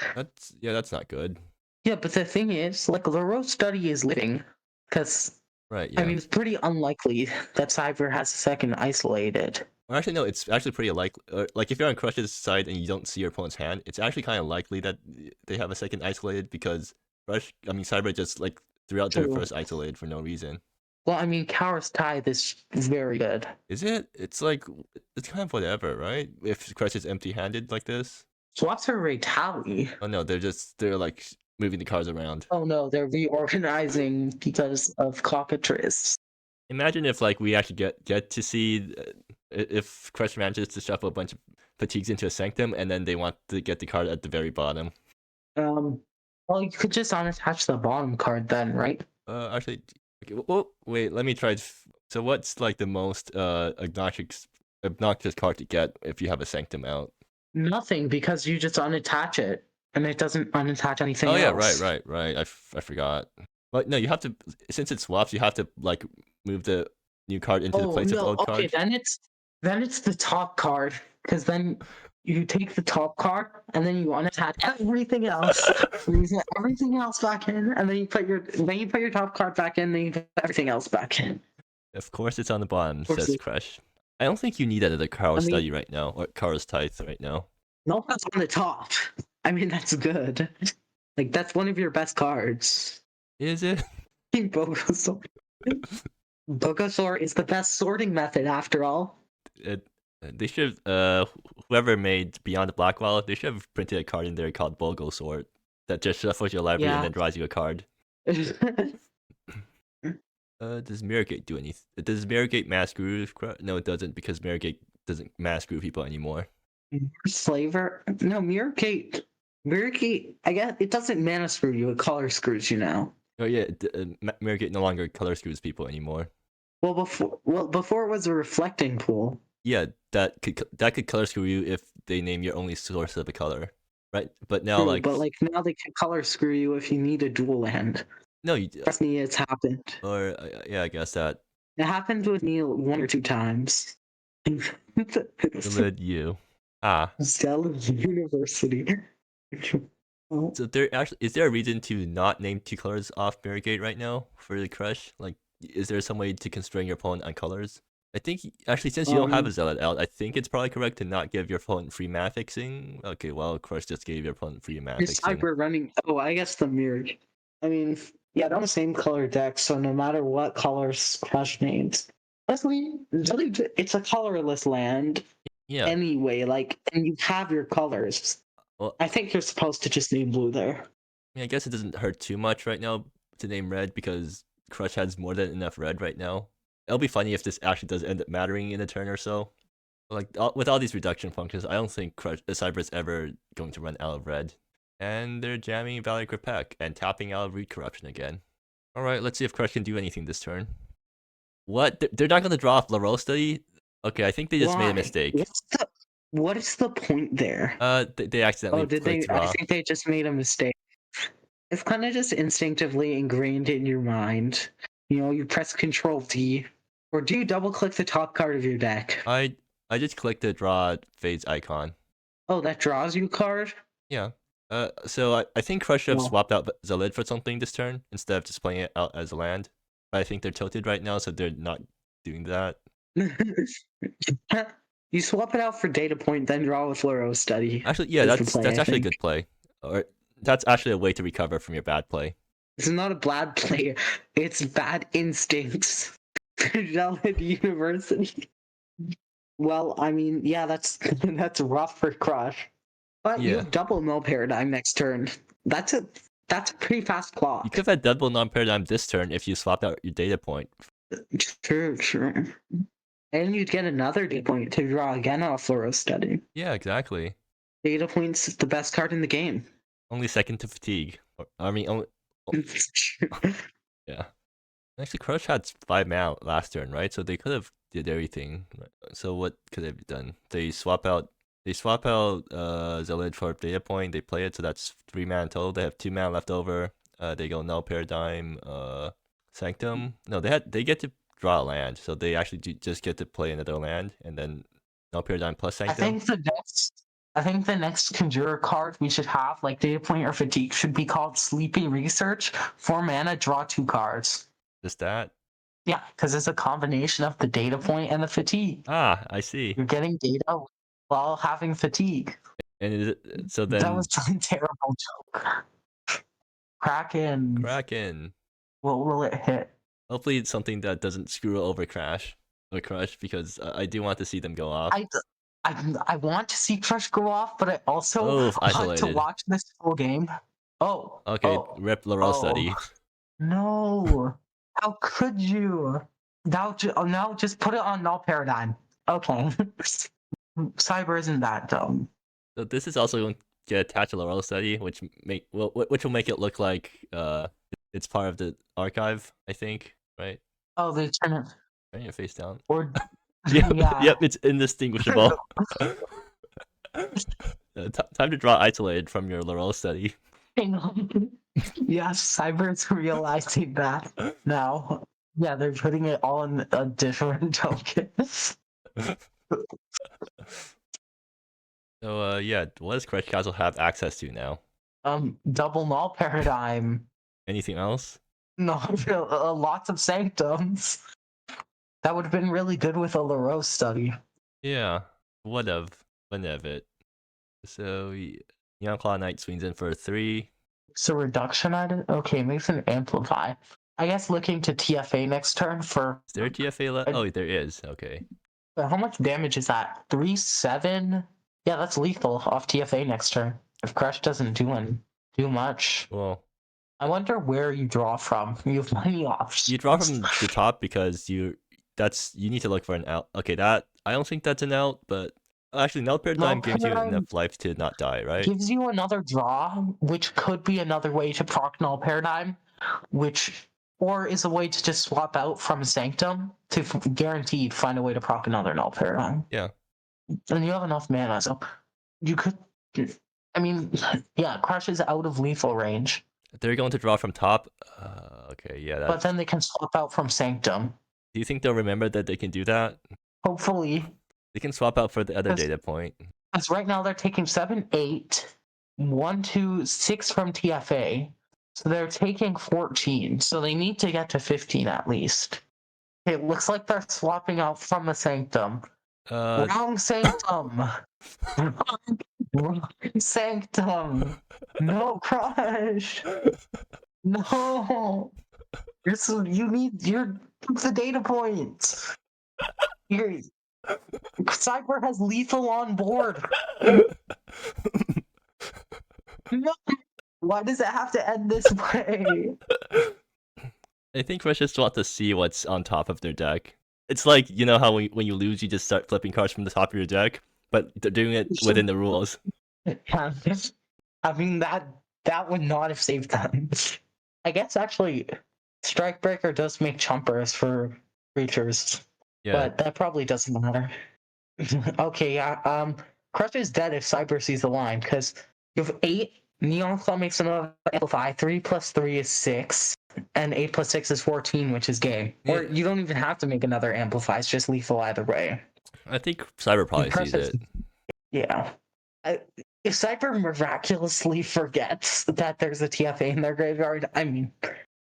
that's not good. yeah, but the thing is, like Laro study is living, because Right. Yeah. I mean, it's pretty unlikely that Cyber has a second isolated. Well, actually, no. It's actually pretty likely. Like if you're on Crush's side and you don't see your opponent's hand, it's actually kind of likely that they have a second isolated because Cyber just like threw out their first isolated for no reason. Well, I mean, Karos Tithe is very good. Is it? It's like it's kind of whatever, right? If Crush is empty-handed like this. Swaps are retali. Oh no, they're like moving the cards around. Oh no, they're reorganizing because of cockatrice. Imagine if like we actually get to see if Crush manages to shuffle a bunch of fatigues into a sanctum, and then they want to get the card at the very bottom. Well, you could just unattach the bottom card then, right? Actually, okay, well, wait. Let me try. So, what's like the most obnoxious card to get if you have a sanctum out? Nothing, because you just unattach it, and it doesn't unattach anything else. Oh yeah, right. I forgot. But no, you have to, since it swaps, you have to like move the new card into the place of the old card. Okay, then it's the top card, because then you take the top card and then you unattach everything else. You put everything else back in, and then you put your top card back in, then you put everything else back in. Of course, it's on the bottom. Says Crush. I don't think you need that at the Karo's study right now, or Karo's Tithe right now. No, that's on the top. I mean, that's good. Like that's one of your best cards. Is it? Bogosaur. Bogosaur is the best sorting method, after all. They should whoever made Beyond the Black Wall, they should have printed a card in there called Bogosaur that just shuffles your library and then draws you a card. Does Mirror Gate do anything? Does Mirror Gate mass groove? No, it doesn't, because Mirror Gate doesn't mass groove people anymore. Flavor? No, Mirror Gate Mirrorgate, I guess it doesn't mana screw you, it color screws you now. Oh yeah, Megalokraken no longer color screws people anymore. Before it was a reflecting pool. Yeah, that could color screw you if they name your only source of a color, right? But now True, like but like now they can color screw you if you need a dual land. no, you Trust me, it's happened. or yeah, I guess that It happened with me 1 or 2 times. led you. Ah, Stella University. Oh, so there actually is there a reason to not name 2 colors off Barricade right now for the crush? Like, is there some way to constrain your opponent on colors? I think actually since you don't have a um, zealot out, I think it's probably correct to not give your opponent free mana fixing. Okay, well, Crush just gave your opponent free mana your fixing. cyber running. Oh, I guess the mirror. I mean, yeah, they're the same color deck, so no matter what colors Crush names, honestly, it's a colorless land Yeah, anyway. Like, and you have your colors. well, I think you're supposed to just name blue there. I mean, I guess it doesn't hurt too much right now to name red because Crush has more than enough red right now. It'll be funny if this actually does end up mattering in a turn or so. Like with all these reduction functions, I don't think Cyber is ever going to run out of red. And they're jamming Valley Gripek and tapping out of Read Corruption again. Alright, let's see if Crush can do anything this turn. What? They're not going to draw off Laro Study? Okay, I think they just made a mistake. What is the point there? They accidentally Oh, did they? clicked I draw. think they just made a mistake. It's kind of just instinctively ingrained in your mind. You know, you press Control D, or do you double click the top card of your deck? I just clicked the draw phase icon. Oh, that draws you a card? Yeah. So I think Crush should have Well, swapped out Zalid for something this turn instead of just playing it out as a land. But I think they're tilted right now, so they're not doing that. you swap it out for Data Point, then draw with Luro Study. Actually, yeah, Is the that's play, I actually a think. good play. Or that's actually a way to recover from your bad play. It's not a bad play. It's bad instincts. Zealot University. Well, I mean, yeah, that's that's rough for Crush. But you Yeah. have double null paradigm next turn. That's a pretty fast You clock. could have had double non-paradigm this turn if you swapped out your data point. True. And you'd get another data point to draw again off Fluoro Study. Yeah, exactly. Data point's the best card in the game. Only second to fatigue. I mean, only yeah. Actually, Crush had 5 mana last turn, right? So they could have did everything. So what could they have done? They swap out Zalid for data point. They play it, so that's 3 mana total. They have 2 mana left over. They go null paradigm, sanctum. No, they get to draw a land, so they actually just get to play another land, and then null paradigm plus sanctum. I think the next Conjurer card we should have, like Data Point or Fatigue, should be called Sleepy Research. 4 mana, draw 2 cards. Just that. Yeah, because it's a combination of the Data Point and the Fatigue. Ah, I see. You're getting data while having fatigue. And so then that was a terrible joke. Kraken. What will it hit? Hopefully it's something that doesn't screw over Crush, because I do want to see them go off. I want to see Crush go off, but I also want to watch this full game. Oh. Okay, rip Laro Study. No. How could you? Now just put it on null paradigm. Okay. Cyber isn't that dumb. So this is also going to get attached to Laro Study, which will make it look like it's part of the archive, I think, right? Oh, they turn it face down. Or yep, it's indistinguishable. Time to draw isolated from your Laro Study. Yes, Cyber's realizing that now. Yeah, they're putting it all in a different token. So yeah, what does Crushcastle have access to now? Double null paradigm. Anything else? No, lots of sanctums. That would have been really good with a Laro Study. Yeah, one of it. So Young Claw Knight swings in for 3. So reduction item? Okay, makes an amplify. I guess looking to TFA next turn for... Is there a TFA left? Oh, there is. Okay. How much damage is that? 3-7? Yeah, that's lethal off TFA next turn. If Crush doesn't do much. Well, I wonder where you draw from. You have many options. You draw from the top because you need to look for an out. Okay, that I don't think that's an out, but Actually, Null Paradigm Null gives you Paradigm enough life to not die, right? gives you another draw, which could be another way to proc Null Paradigm, or is a way to just swap out from Sanctum to guaranteed find a way to proc another Null Paradigm. Yeah. And you have enough mana, so you could. I mean, yeah, Crush is out of lethal range. They're going to draw from top. Okay, yeah. But then they can swap out from Sanctum. Do you think they'll remember that they can do that? Hopefully. They can swap out for the other data point. Because right now they're taking 7, 8, 1, 2, 6 from TFA. So they're taking 14. So they need to get to 15 at least. It looks like they're swapping out from the Sanctum. Wrong Sanctum! Wrong Sanctum! No, Crush! No! You need the data points. Cyber has lethal on board. No. Why does it have to end this way? I think Rush just want to see what's on top of their deck. It's like, you know how when you lose, you just start flipping cards from the top of your deck, but they're doing it within the rules. Yeah. I mean, that would not have saved them. I guess actually, Strikebreaker does make chumpers for creatures, Yeah. but that probably doesn't matter. Okay, yeah. Crush is dead if Cyber sees the line because you have 8. Neon Claw makes another amplify. 3 plus 3 is 6, and 8 plus 6 is 14, which is game. Yeah. Or you don't even have to make another amplify. It's just lethal either way. I think Cyber probably sees it. Yeah. If Cyber miraculously forgets that there's a TFA in their graveyard, I mean,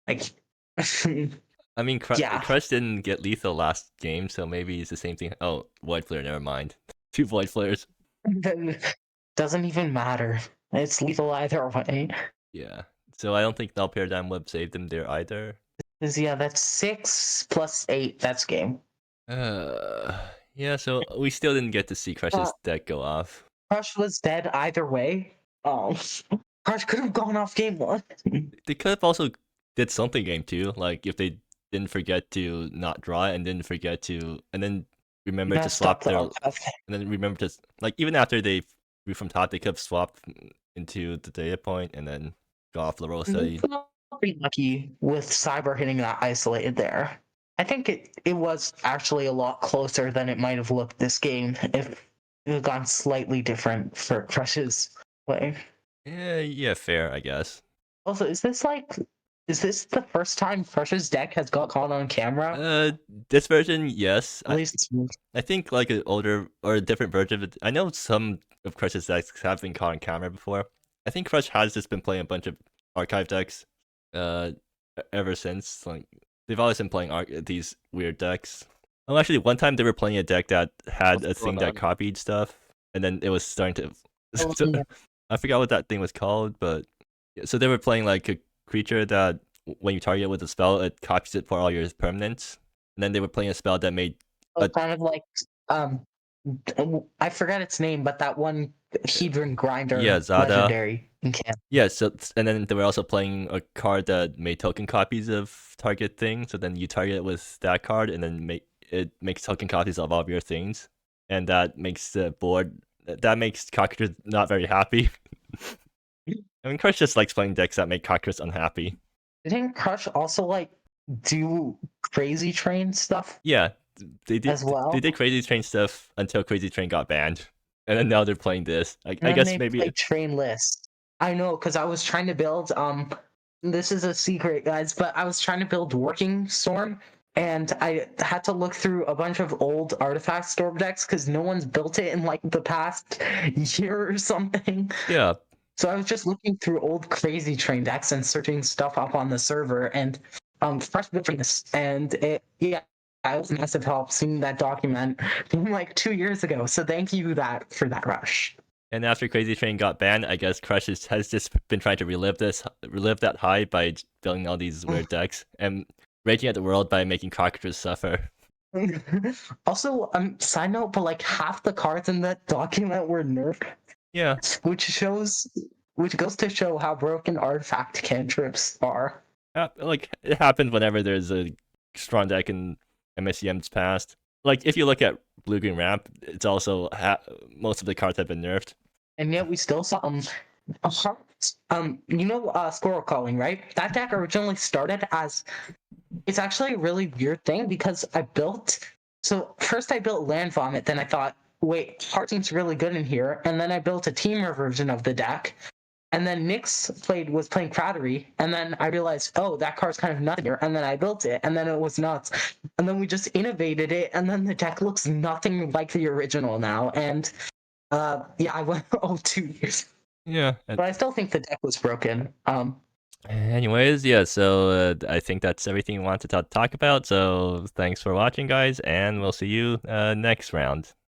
like. I mean, Yeah. Crush didn't get lethal last game, so maybe it's the same thing. Oh, Void Flare, never mind. 2 Void Flares. Doesn't even matter. It's lethal either way. Yeah. So I don't think Null Paradigm would have saved them there either. Yeah, that's 6 plus 8. That's game. Yeah, so we still didn't get to see Crush's deck go off. Crush was dead either way. Crush could have gone off game 1. They could have also did something game 2, like if they didn't forget to not draw and didn't forget to, and then remember to swap their, and then remember to, like even after they grew from top, they could have swapped into the data point and then go off the roll study. Pretty lucky with Cyber hitting that isolated there. I think it was actually a lot closer than it might have looked this game if it had gone slightly different for Crush's play. Yeah, fair, I guess. Also, is this the first time Crush's deck has got caught on camera? This version, yes. At least I think like an older or a different version of it. I know some of Crush's decks have been caught on camera before. I think Crush has just been playing a bunch of archive decks ever since. Like they've always been playing these weird decks. Oh, actually, one time they were playing a deck that had a thing that copied stuff, and then it was starting to. I forgot what that thing was called, but yeah, so they were playing like a creature that when you target it with a spell, it copies it for all your permanents, and then they were playing a spell that made kind of like I forgot its name, but that one Hedron Grinder, yeah, Zada. Legendary. Yeah, so and then they were also playing a card that made token copies of target thing. So then you target it with that card, and then it makes token copies of all of your things, and that makes the board Cockroach not very happy. I mean, Crush just likes playing decks that make Cockroach unhappy. Didn't Crush also like do Crazy Train stuff? Yeah, they did as well. They did Crazy Train stuff until Crazy Train got banned, and then now they're playing this. I guess maybe like Train List. I know, because I was trying to build this is a secret, guys, but I was trying to build Working Storm, and I had to look through a bunch of old Artifact Storm decks because no one's built it in like the past year or something. Yeah. So I was just looking through old Crazy Train decks and searching stuff up on the server, and Fresh this, and it was a massive help seeing that document from like 2 years ago. So thank you for that, Rush. And after Crazy Train got banned, I guess Crush has just been trying to relive that high by building all these weird decks and raging at the world by making cockroaches suffer. Also, side note, but like half the cards in that document were nerfed. Yeah. Which goes to show how broken artifact cantrips are. Like it happens whenever there's a strong deck in MSEM's past. Like if you look at blue green ramp, it's also most of the cards have been nerfed. And yet we still saw squirrel calling, right? That deck originally started as, it's actually a really weird thing because so first I built Land Vomit, then I thought, wait, heart seems really good in here, and then I built a teamer version of the deck. And then Nyx was playing Cratery, and then I realized, oh, that card's kind of nuts here, and then I built it, and then it was nuts. And then we just innovated it, and then the deck looks nothing like the original now. And yeah, I went 2 years. Yeah. But I still think the deck was broken. Anyways, yeah, so I think that's everything we wanted to talk about. So thanks for watching, guys, and we'll see you next round.